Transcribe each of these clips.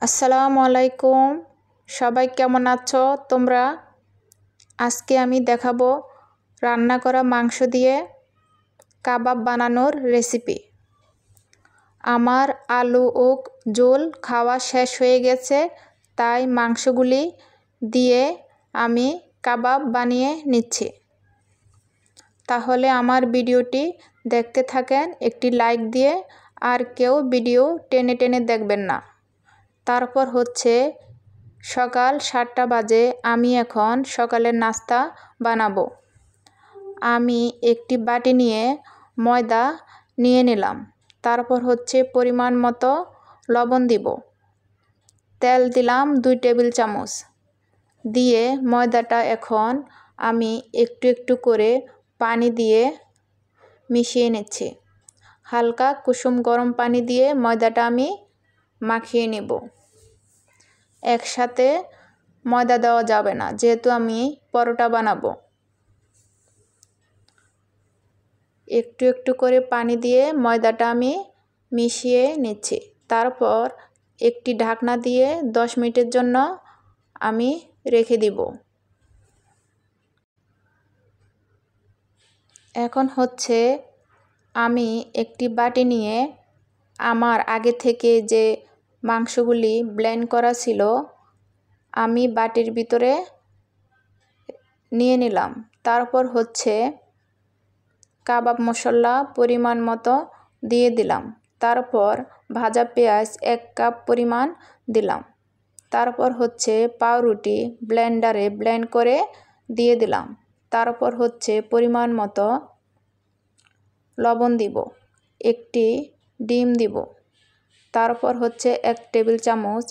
আসসালামু আলাইকুম, সবাই কেমন আছো তোমরা? আজকে আমি দেখাবো রান্না করা মাংস দিয়ে কাবাব বানানোর রেসিপি। আমার আলু ও ঝোল খাওয়া শেষ হয়ে গেছে, তাই মাংসগুলি দিয়ে আমি কাবাব বানিয়ে নিচ্ছি। তাহলে আমার ভিডিওটি দেখতে থাকেন, একটি লাইক দিয়ে, আর কেউ ভিডিও টেনে টেনে দেখবেন না। তারপর হচ্ছে সকাল 7টা বাজে, আমি এখন সকালের নাস্তা বানাবো। আমি একটি বাটি নিয়ে ময়দা নিয়ে নিলাম। তারপর হচ্ছে পরিমাণ মতো লবণ দিব। তেল দিলাম 2 টেবিল চামচ। দিয়ে ময়দাটা এখন আমি একটু একটু করে পানি দিয়ে মিশিয়ে নিচ্ছি। হালকা কুসুম গরম পানি দিয়ে ময়দাটা আমি মাখিয়ে নেব। একসাথে ময়দা দেওয়া যাবে না, যেহেতু আমি পরোটা বানাবো। একটু একটু করে পানি দিয়ে ময়দাটা আমি মিশিয়ে নিচ্ছি। তারপর একটি ঢাকনা দিয়ে 10 মিনিটের জন্য আমি রেখে দিব। এখন হচ্ছে আমি একটি বাটি নিয়ে আমার আগে থেকে যে মাংসগুলি ব্লেন্ড করা ছিল আমি বাটির ভিতরে নিয়ে নিলাম। তারপর হচ্ছে কাবাব মশলা পরিমাণ মতো দিয়ে দিলাম। তারপর ভাজা পেঁয়াজ 1 কাপ পরিমাণ দিলাম। তারপর হচ্ছে পাউরুটি ব্লেন্ডারে ব্লেন্ড করে দিয়ে দিলাম। তারপর হচ্ছে পরিমাণ মতো লবণ দিব, একটি ডিম দিব। তারপর হচ্ছে 1 টেবিল চামচ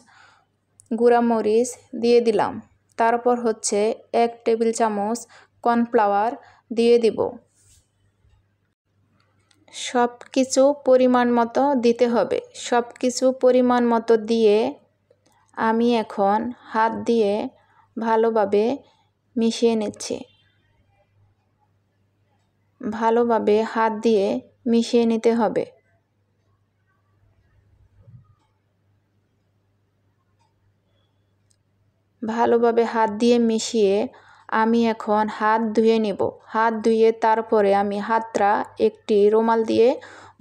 গুঁড়া মরিচ দিয়ে দিলাম। তারপর হচ্ছে 1 টেবিল চামচ কর্নফ্লাওয়ার দিয়ে দিব। সব কিছু পরিমাণ মতো দিতে হবে। সব কিছু পরিমাণ মতো দিয়ে আমি এখন হাত দিয়ে ভালোভাবে মিশিয়ে নিচ্ছি। ভালোভাবে হাত দিয়ে মিশিয়ে নিতে হবে। ভালোভাবে হাত দিয়ে মিশিয়ে আমি এখন হাত ধুয়ে নেব। হাত ধুয়ে তারপরে আমি হাতটা একটি রুমাল দিয়ে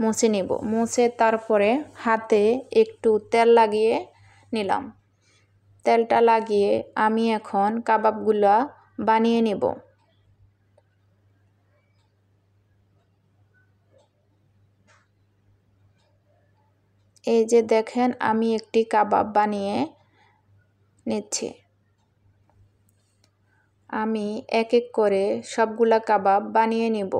মুছে নেব। মুছে তারপরে হাতে একটু তেল লাগিয়ে নিলাম। তেলটা লাগিয়ে আমি এখন কাবাবগুলো বানিয়ে নেব। এই যে দেখেন, আমি একটি কাবাব বানিয়ে নিচ্ছি। আমি এক এক করে সবগুলা কাবাব বানিয়ে নেব।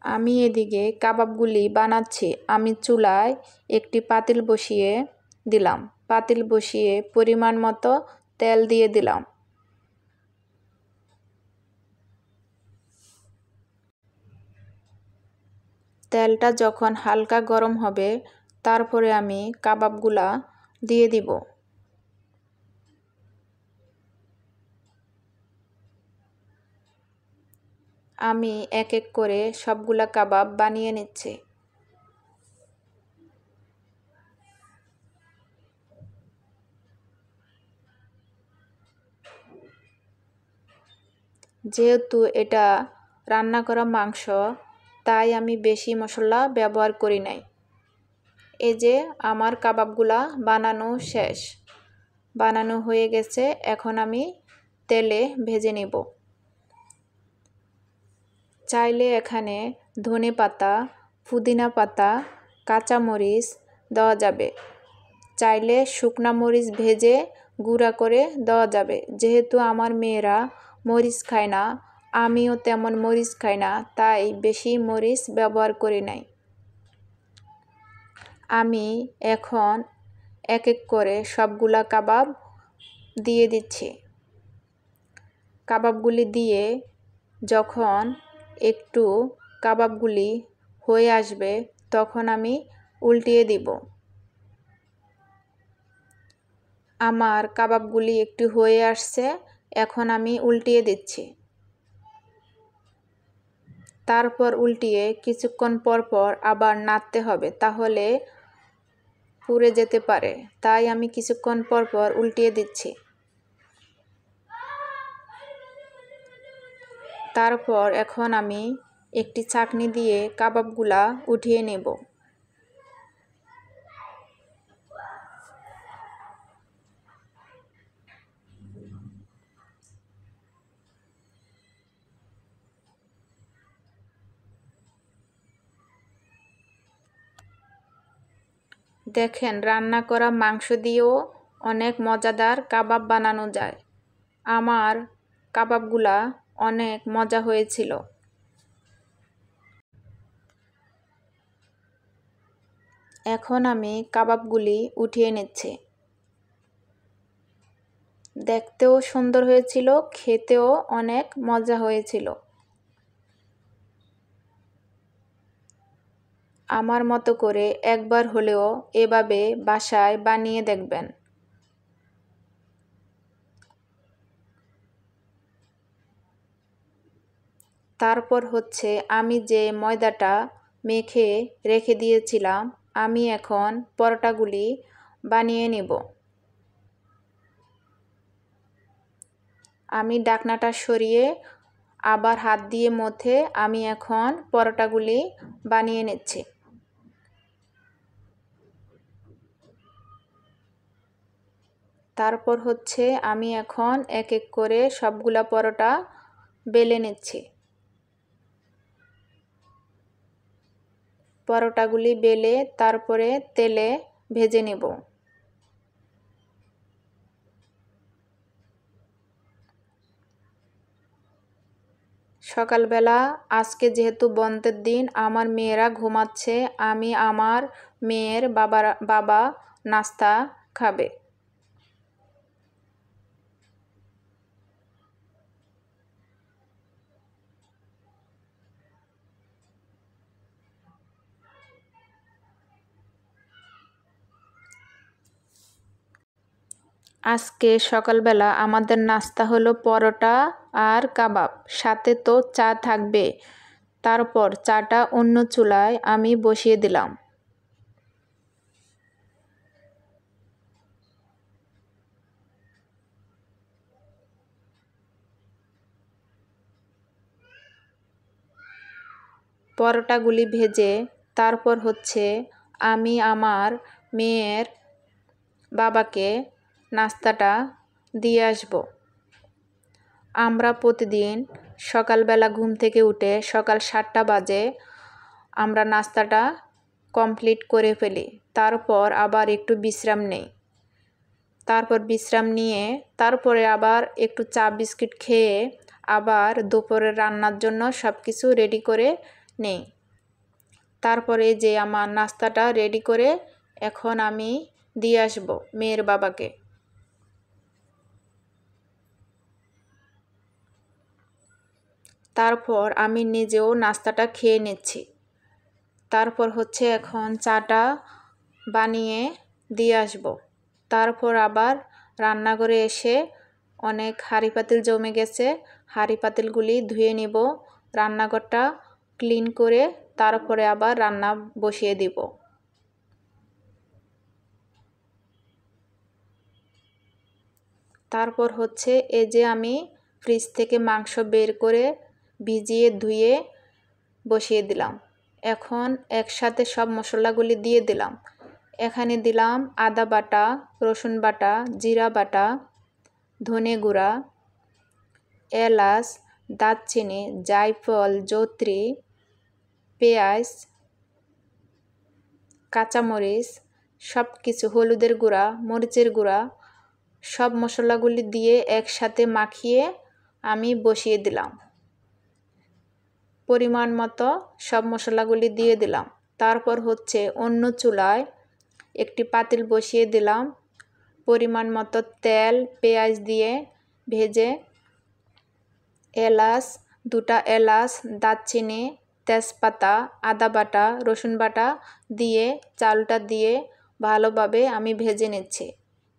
আমি এদিকে কাবাবগুলি বানাচ্ছি। আমি চুলায় একটি পাতিল বসিয়ে দিলাম। পাতিল বসিয়ে পরিমাণ মতো তেল দিয়ে দিলাম। তেলটা যখন হালকা গরম হবে তারপরে আমি কাবাবগুলা দিয়ে দিব। আমি এক এক করে সবগুলা কাবাব বানিয়ে নিচ্ছি। যেহেতু এটা রান্না করা মাংস, তাই আমি বেশি মশলা ব্যবহার করি নাই। এই যে আমার কাবাবগুলা বানানো শেষ। বানানো হয়ে গেছে, এখন আমি তেলে ভেজে নেব। চাইলে এখানে ধনেপাতা, পুদিনা পাতা, কাঁচামরিচ দেওয়া যাবে। চাইলে শুকনা মরিচ ভেজে গুঁড়া করে দেওয়া যাবে। যেহেতু আমার মেয়েরা মরিচ খায় না, আমিও তেমন মরিচ খাই না, তাই বেশি মরিচ ব্যবহার করি নাই। আমি এখন এক এক করে সবগুলা কাবাব দিয়ে দিচ্ছি। কাবাবগুলি দিয়ে যখন একটু কাবাবগুলি হয়ে আসবে তখন আমি উল্টিয়ে দিব। আমার কাবাবগুলি একটু হয়ে আসছে, এখন আমি উল্টিয়ে দিচ্ছি। তারপর উল্টিয়ে কিছুক্ষণ পর পর আবার নাড়তে হবে, তাহলে পুড়ে যেতে পারে। তাই আমি কিছুক্ষণ পর পর উল্টিয়ে দিচ্ছি। তারপর এখন আমি একটি ছাঁকনি দিয়ে কাবাবগুলা উঠিয়ে নেব। দেখেন, রান্না করা মাংস দিয়েও অনেক মজাদার কাবাব বানানো যায়। আমার কাবাবগুলা অনেক মজা হয়েছিল। এখন আমি কাবাবগুলি উঠিয়ে নিচ্ছি। দেখতেও সুন্দর হয়েছিল, খেতেও অনেক মজা হয়েছিল। আমার মতো করে একবার হলেও এভাবে বাসায় বানিয়ে দেখবেন। তারপর হচ্ছে আমি যে ময়দাটা মেখে রেখে দিয়েছিলাম, আমি এখন পরোটাগুলি বানিয়ে নেব। আমি ঢাকনাটা সরিয়ে আবার হাত দিয়ে মথে আমি এখন পরোটাগুলি বানিয়ে নিচ্ছি। তারপর হচ্ছে আমি এখন এক এক করে সবগুলা পরোটা বেলে নিচ্ছি। পরোটাগুলি বেলে তারপরে তেলে ভেজে নেব। সকালবেলা আজকে যেহেতু বন্ধের দিন, আমার মেয়েরা ঘুমাচ্ছে, আমি আমার মেয়ের বাবা নাস্তা খাবে। আজকে সকালবেলা আমাদের নাস্তা হলো পরোটা আর কাবাব, সাথে তো চা থাকবে। তারপর চাটা অন্য চুলায় আমি বসিয়ে দিলাম। পরোটাগুলি ভেজে তারপর হচ্ছে আমি আমার মেয়ের বাবাকে নাস্তাটা দিয়ে আসব। আমরা প্রতিদিন সকালবেলা ঘুম থেকে উঠে সকাল 7টা বাজে আমরা নাস্তাটা কমপ্লিট করে ফেলি। তারপর আবার একটু বিশ্রাম নেই। তারপর বিশ্রাম নিয়ে তারপরে আবার একটু চা বিস্কিট খেয়ে আবার দুপুরে রান্নার জন্য সব কিছু রেডি করে নেই। তারপরে যে আমার নাস্তাটা রেডি করে এখন আমি দিয়ে আসব মেয়ের বাবাকে। তারপর আমি নিজেও নাস্তাটা খেয়ে নিচ্ছি। তারপর হচ্ছে এখন চাটা বানিয়ে দিয়ে আসব। তারপর আবার রান্নাঘরে এসে অনেক হাঁড়ি পাতিল জমে গেছে, হাঁড়ি পাতিলগুলি ধুয়ে নিব, রান্নাঘরটা ক্লিন করে তারপরে আবার রান্না বসিয়ে দিব। তারপর হচ্ছে এই যে আমি ফ্রিজ থেকে মাংস বের করে ভিজিয়ে ধুয়ে বসিয়ে দিলাম। এখন একসাথে সব মশলাগুলি দিয়ে দিলাম। এখানে দিলাম আদা বাটা, রসুন বাটা, জিরা বাটা, ধনে গুঁড়া, এলাচ, দারচিনি, জায়ফল, জয়িত্রী, পেঁয়াজ, কাঁচামরিচ, সব কিছু, হলুদের গুঁড়া, মরিচের গুঁড়া, সব মশলাগুলি দিয়ে একসাথে মাখিয়ে আমি বসিয়ে দিলাম। পরিমাণ মতো সব মশলাগুলি দিয়ে দিলাম। তারপর হচ্ছে অন্য চুলায় একটি পাতিল বসিয়ে দিলাম। পরিমাণ মতো তেল, পেঁয়াজ দিয়ে ভেজে এলাচ, 2টা এলাচ, দারচিনি, তেজপাতা, আদা বাটা, রসুন বাটা দিয়ে চালটা দিয়ে ভালোভাবে আমি ভেজে নিচ্ছি।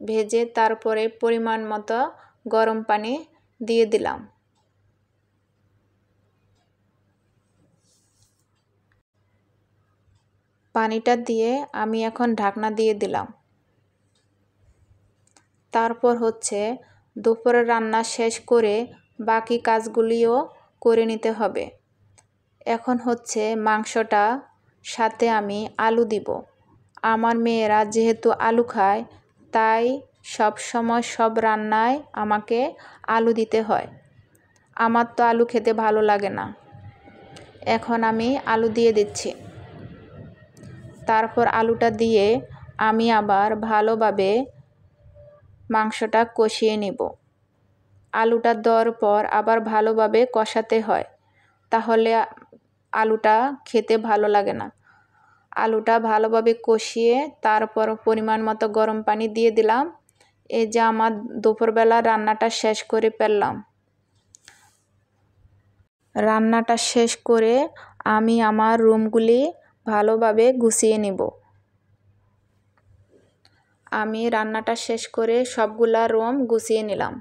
ভেজে তারপরে পরিমাণ মতো গরম পানি দিয়ে দিলাম। পানিটা দিয়ে আমি এখন ঢাকনা দিয়ে দিলাম। তারপর হচ্ছে দুপুরের রান্না শেষ করে বাকি কাজগুলিও করে নিতে হবে। এখন হচ্ছে মাংসটা সাথে আমি আলু দিব। আমার মেয়েরা যেহেতু আলু খায় তাই সব সময় সব রান্নায় আমাকে আলু দিতে হয়। আমার তো আলু খেতে ভালো লাগে না। এখন আমি আলু দিয়ে দিচ্ছি। তারপর আলুটা দিয়ে আমি আবার ভালোভাবে মাংসটা কষিয়ে নেব। আলুটা দেওয়ার পর আবার ভালোভাবে কষাতে হয়, তাহলে আলুটা খেতে ভালো লাগে না। আলুটা ভালোভাবে কষিয়ে তারপর পরিমাণ মতো গরম পানি দিয়ে দিলাম। এই যে আমার দুপুরবেলা রান্নাটা শেষ করে ফেললাম। রান্নাটা শেষ করে আমি আমার রুমগুলি ভালোভাবে গুছিয়ে নেব। আমি রান্নাটা শেষ করে সবগুলা রুম গুছিয়ে নিলাম।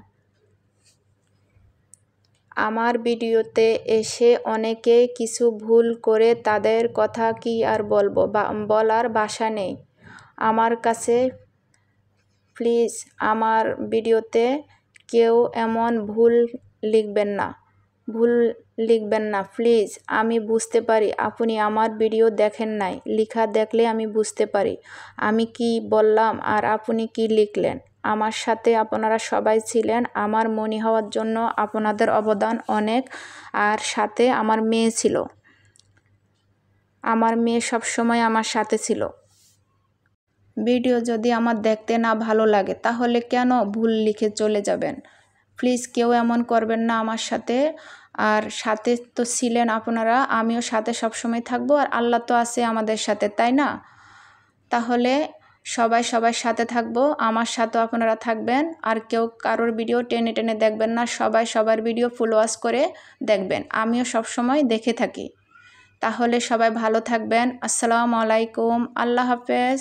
আমার ভিডিওতে এসে অনেকে কিছু ভুল করে, তাদের কথা কি আর বলবো, বলার ভাষা নেই আমার কাছে। প্লিজ আমার ভিডিওতে কেউ এমন ভুল লিখবেন না প্লিজ। আমি বুঝতে পারি আপনি আমার ভিডিও দেখেন নাই, লেখা দেখলে আমি বুঝতে পারি আমি কি বললাম আর আপনি কি লিখলেন। আমার সাথে আপনারা সবাই ছিলেন, আমার মনে হওয়ার জন্য আপনাদের অবদান অনেক। আর সাথে আমার মেয়ে ছিল, আমার মেয়ে সবসময় আমার সাথে ছিল। ভিডিও যদি আমার দেখতে না ভালো লাগে তাহলে কেন ভুল লিখে চলে যাবেন? প্লিজ কেউ এমন করবেন না আমার সাথে। আর সাথে তো ছিলেন আপনারা, আমিও সাথে সবসময় থাকবো, আর আল্লাহ তো আছে আমাদের সাথে, তাই না? তাহলে সবার সাথে থাকবো, আমার সাথেও আপনারা থাকবেন। আর কেউ কারোর ভিডিও টেনে টেনে দেখবেন না, সবার ভিডিও ফুল ওয়াচ করে দেখবেন। আমিও সবসময় দেখে থাকি। তাহলে সবাই ভালো থাকবেন। আসসালামু আলাইকুম, আল্লাহ হাফেজ।